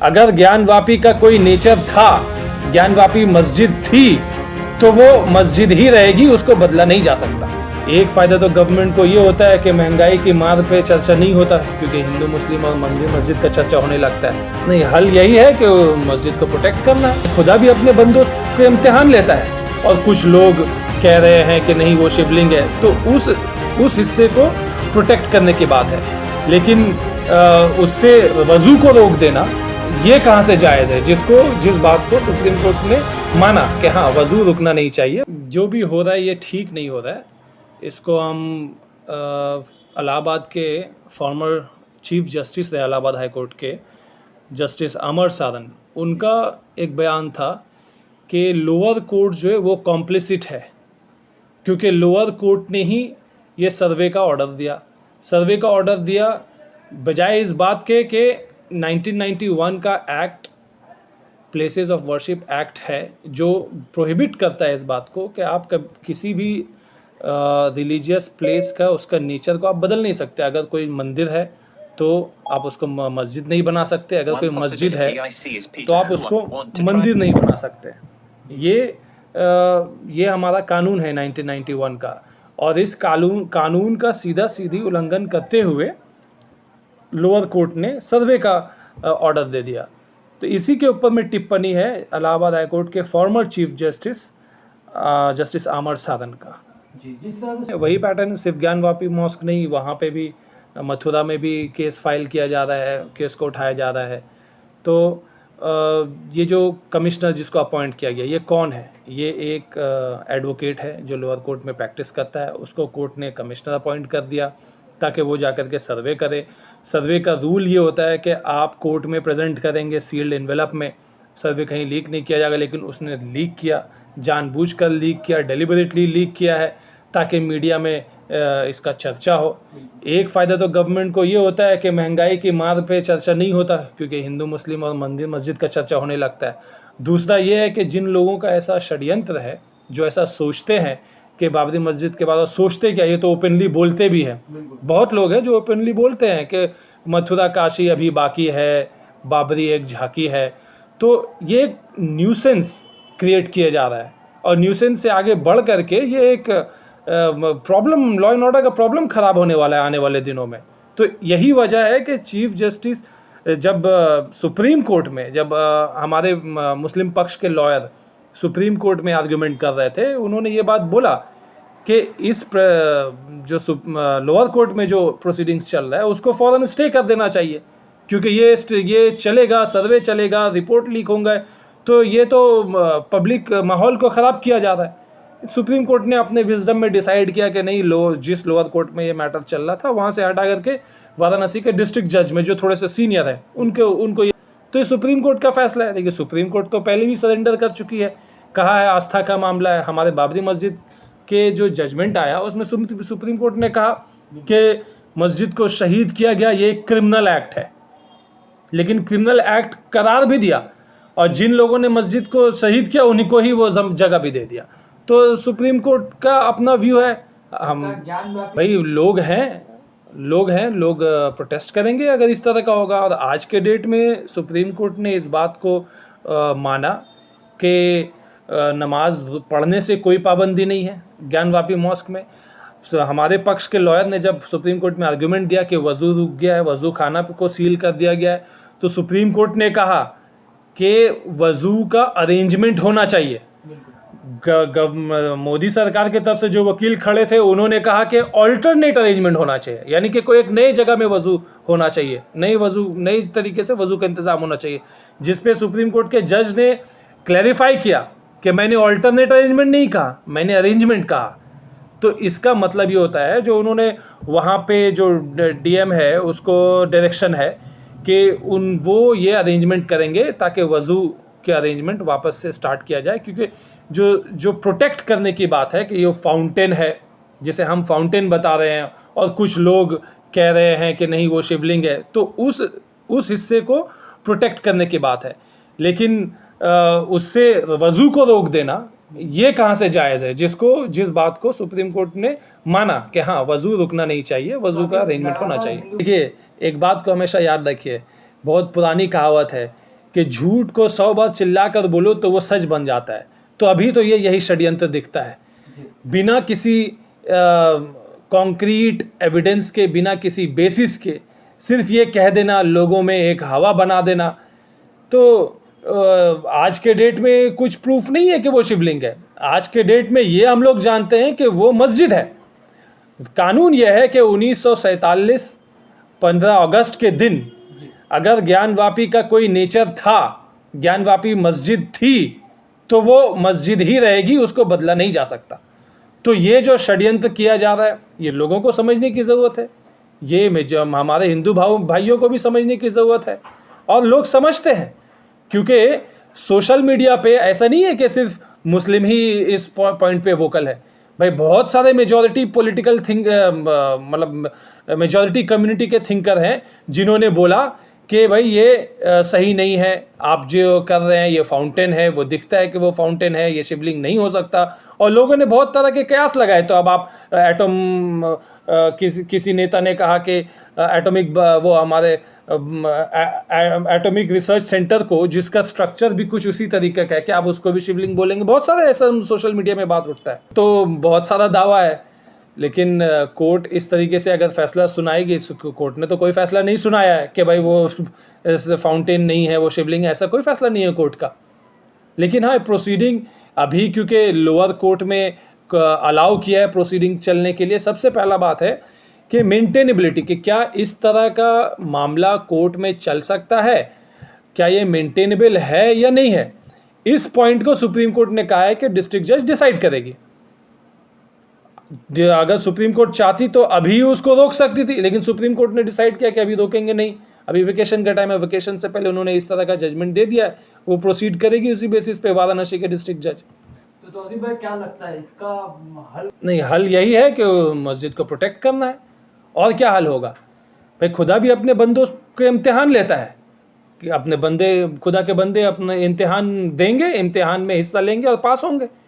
अगर ज्ञानवापी का कोई नेचर था, ज्ञानवापी मस्जिद थी, तो वो मस्जिद ही रहेगी, उसको बदला नहीं जा सकता। एक फायदा तो गवर्नमेंट को ये होता है कि महंगाई की मार पे चर्चा नहीं होता, क्योंकि हिंदू मुस्लिम और मंदिर मस्जिद का चर्चा होने लगता है। नहीं, हल यही है कि मस्जिद को प्रोटेक्ट करना है। खुदा भी अपने बंदों के इम्तिहान लेता है, और कुछ लोग कह रहे हैं कि नहीं वो शिवलिंग है, तो उस हिस्से को प्रोटेक्ट करने की बात है। लेकिन उससे वजू को रोक देना ये कहाँ से जायज़ है, जिस बात को सुप्रीम कोर्ट ने माना कि हाँ वजू रुकना नहीं चाहिए। जो भी हो रहा है ये ठीक नहीं हो रहा है। इसको हम इलाहाबाद के फॉर्मर चीफ जस्टिस रहे इलाहाबाद हाई कोर्ट के, जस्टिस अमर साधन, उनका एक बयान था कि लोअर कोर्ट जो है वो कॉम्प्लिसिट है, क्योंकि लोअर कोर्ट ने ही ये सर्वे का ऑर्डर दिया बजाय इस बात के कि 1991 का act, places of worship act है, जो प्रोहिबिट करता है इस बात को कि आप किसी भी रिलीजियस प्लेस का, उसका नेचर को आप बदल नहीं सकते। अगर कोई मंदिर है तो आप उसको मस्जिद नहीं बना सकते, अगर कोई मस्जिद है तो आप उसको मंदिर नहीं बना सकते। ये हमारा कानून है 1991 का, और इस कानून का सीधी उल्लंघन करते हुए लोअर कोर्ट ने सर्वे का ऑर्डर दे दिया। तो इसी के ऊपर में टिप्पणी है इलाहाबाद हाई कोर्ट के फॉर्मर चीफ जस्टिस अमर साधन का। जी, जिस तरह से वही पैटर्न सिर्फ ज्ञानवापी मॉस्क नहीं, वहाँ पे भी मथुरा में भी केस फाइल किया जा रहा है, केस को उठाया जा रहा है। तो ये जो कमिश्नर जिसको अपॉइंट किया गया, ये कौन है? ये एक एडवोकेट है जो लोअर कोर्ट में प्रैक्टिस करता है, उसको कोर्ट ने कमिश्नर अपॉइंट कर दिया ताकि वो जाकर के सर्वे करे। सर्वे का रूल ये होता है कि आप कोर्ट में प्रेजेंट करेंगे सील्ड एनवेलप में, सर्वे कहीं लीक नहीं किया जाएगा। लेकिन उसने लीक किया, जानबूझकर लीक किया, डेलिबरेटली लीक किया है ताकि मीडिया में इसका चर्चा हो। एक फ़ायदा तो गवर्नमेंट को ये होता है कि महंगाई की मार पे चर्चा नहीं होता, क्योंकि हिंदू मुस्लिम और मंदिर मस्जिद का चर्चा होने लगता है। दूसरा ये है कि जिन लोगों का ऐसा षड्यंत्र है, जो ऐसा सोचते हैं कि बाबरी मस्जिद के बाद, और सोचते क्या, ये तो ओपनली बोलते भी हैं। बहुत लोग हैं जो ओपनली बोलते हैं कि मथुरा काशी अभी बाकी है, बाबरी एक झांकी है। तो ये एक न्यूसेंस क्रिएट किया जा रहा है, और न्यूसेंस से आगे बढ़ करके ये एक प्रॉब्लम, लॉ एंड ऑर्डर का प्रॉब्लम ख़राब होने वाला है आने वाले दिनों में। तो यही वजह है कि चीफ जस्टिस जब सुप्रीम कोर्ट में, जब हमारे मुस्लिम पक्ष के लॉयर सुप्रीम कोर्ट में आर्गुमेंट कर रहे थे, उन्होंने ये बात बोला कि इस जो लोअर कोर्ट में जो प्रोसीडिंग्स चल रहा है उसको फ़ौरन स्टे कर देना चाहिए, क्योंकि ये चलेगा, सर्वे चलेगा, रिपोर्ट लीक होंगे, तो ये तो पब्लिक माहौल को ख़राब किया जा रहा है। सुप्रीम कोर्ट ने अपने विजडम में डिसाइड किया कि नहीं, जिस लोअर कोर्ट में ये मैटर चल रहा था वहाँ से हटा करके वाराणसी के डिस्ट्रिक्ट जज में, जो थोड़े से सीनियर हैं, उनको ये, तो ये सुप्रीम कोर्ट का फैसला है। देखिए, सुप्रीम कोर्ट तो पहले भी सरेंडर कर चुकी है, कहा है आस्था का मामला है। हमारे बाबरी मस्जिद के जो जजमेंट आया उसमें सुप्रीम कोर्ट ने कहा कि मस्जिद को शहीद किया गया, ये एक क्रिमिनल एक्ट है, लेकिन क्रिमिनल एक्ट करार भी दिया, और जिन लोगों ने मस्जिद को शहीद किया उन्हीं को ही वो जगह भी दे दिया। तो सुप्रीम कोर्ट का अपना व्यू है। हम भाई लोग हैं, प्रोटेस्ट करेंगे अगर इस तरह का होगा। और आज के डेट में सुप्रीम कोर्ट ने इस बात को माना कि नमाज पढ़ने से कोई पाबंदी नहीं है ज्ञानवापी मॉस्क में। हमारे पक्ष के लॉयर ने जब सुप्रीम कोर्ट में आर्गुमेंट दिया कि वज़ू रुक गया है, वज़ू खाना को सील कर दिया गया है, तो सुप्रीम कोर्ट ने कहा कि वज़ू का अरेंजमेंट होना चाहिए। मोदी सरकार की तरफ से जो वकील खड़े थे उन्होंने कहा कि ऑल्टरनेट अरेंजमेंट होना चाहिए, यानी कि कोई एक नई जगह में वज़ू होना चाहिए, नई तरीके से वज़ू का इंतज़ाम होना चाहिए, जिस पे सुप्रीम कोर्ट के जज ने क्लैरिफाई किया कि मैंने ऑल्टरनेट अरेंजमेंट नहीं कहा, मैंने अरेंजमेंट कहा। तो इसका मतलब ये होता है, जो उन्होंने वहाँ पे जो डीएम है उसको डायरेक्शन है कि वो ये अरेंजमेंट करेंगे ताकि वज़ू के अरेंजमेंट वापस से स्टार्ट किया जाए। क्योंकि जो प्रोटेक्ट करने की बात है कि ये फाउंटेन है, जिसे हम फाउंटेन बता रहे हैं, और कुछ लोग कह रहे हैं कि नहीं वो शिवलिंग है, तो उस हिस्से को प्रोटेक्ट करने की बात है। लेकिन उससे वज़ू को रोक देना ये कहाँ से जायज़ है, जिस बात को सुप्रीम कोर्ट ने माना कि हाँ वज़ू रुकना नहीं चाहिए, वज़ू का अरेंजमेंट होना चाहिए। देखिए, एक बात को हमेशा याद रखिए, बहुत पुरानी कहावत है कि झूठ को 100 बार चिल्लाकर बोलो तो वो सच बन जाता है। तो अभी तो यही षड्यंत्र दिखता है, बिना किसी कॉन्क्रीट एविडेंस के, बिना किसी बेसिस के सिर्फ ये कह देना, लोगों में एक हवा बना देना। तो आज के डेट में कुछ प्रूफ नहीं है कि वो शिवलिंग है। आज के डेट में ये हम लोग जानते हैं कि वो मस्जिद है। कानून यह है कि 1947 15 अगस्त के दिन अगर ज्ञानवापी का कोई नेचर था, ज्ञानवापी मस्जिद थी, तो वो मस्जिद ही रहेगी, उसको बदला नहीं जा सकता। तो ये जो षड्यंत्र किया जा रहा है, ये लोगों को समझने की ज़रूरत है। ये जो हमारे हिंदू भाइयों को भी समझने की ज़रूरत है, और लोग समझते हैं, क्योंकि सोशल मीडिया पे ऐसा नहीं है कि सिर्फ मुस्लिम ही इस पॉइंट पे वोकल है। भाई बहुत सारे मेजॉरिटी पॉलिटिकल मतलब मेजॉरिटी कम्युनिटी के थिंकर हैं जिन्होंने बोला कि भाई ये सही नहीं है, आप जो कर रहे हैं, ये फाउंटेन है, वो दिखता है कि वो फाउंटेन है, ये शिवलिंग नहीं हो सकता। और लोगों ने बहुत तरह के कयास लगाए। तो अब आप किसी नेता ने कहा कि एटॉमिक वो हमारे एटॉमिक रिसर्च सेंटर को, जिसका स्ट्रक्चर भी कुछ उसी तरीके का है, कि आप उसको भी शिवलिंग बोलेंगे। बहुत सारा ऐसा सोशल मीडिया में बात उठता है, तो बहुत सारा दावा है। लेकिन कोर्ट इस तरीके से अगर फैसला सुनाएगी, कोर्ट ने तो कोई फैसला नहीं सुनाया है कि भाई वो फाउंटेन नहीं है, वो शिवलिंग है, ऐसा कोई फैसला नहीं है कोर्ट का। लेकिन हाँ, प्रोसीडिंग अभी क्योंकि लोअर कोर्ट में अलाउ किया है प्रोसीडिंग चलने के लिए, सबसे पहला बात है कि मेंटेनेबिलिटी, कि क्या इस तरह का मामला कोर्ट में चल सकता है, क्या ये मेंटेनेबल है या नहीं है। इस पॉइंट को सुप्रीम कोर्ट ने कहा है कि डिस्ट्रिक्ट जज डिसाइड करेगी। अगर सुप्रीम कोर्ट चाहती तो अभी उसको रोक सकती थी, लेकिन सुप्रीम कोर्ट ने डिसाइड किया कि अभी रोकेंगे नहीं, अभी वेकेशन का टाइम है, वेकेशन से पहले उन्होंने इस तरह का जजमेंट दे दिया है, वो प्रोसीड करेगी उसी बेसिस पे वाराणसी के डिस्ट्रिक्ट जज। तो तौसीफ भाई क्या लगता है इसका हल? नहीं, हल यही है कि मस्जिद को प्रोटेक्ट करना है, और क्या हल होगा। भाई खुदा भी अपने बंदों के इम्तिहान लेता है, कि अपने बंदे, खुदा के बंदे अपने इम्तिहान देंगे, इम्तिहान में हिस्सा लेंगे और पास होंगे।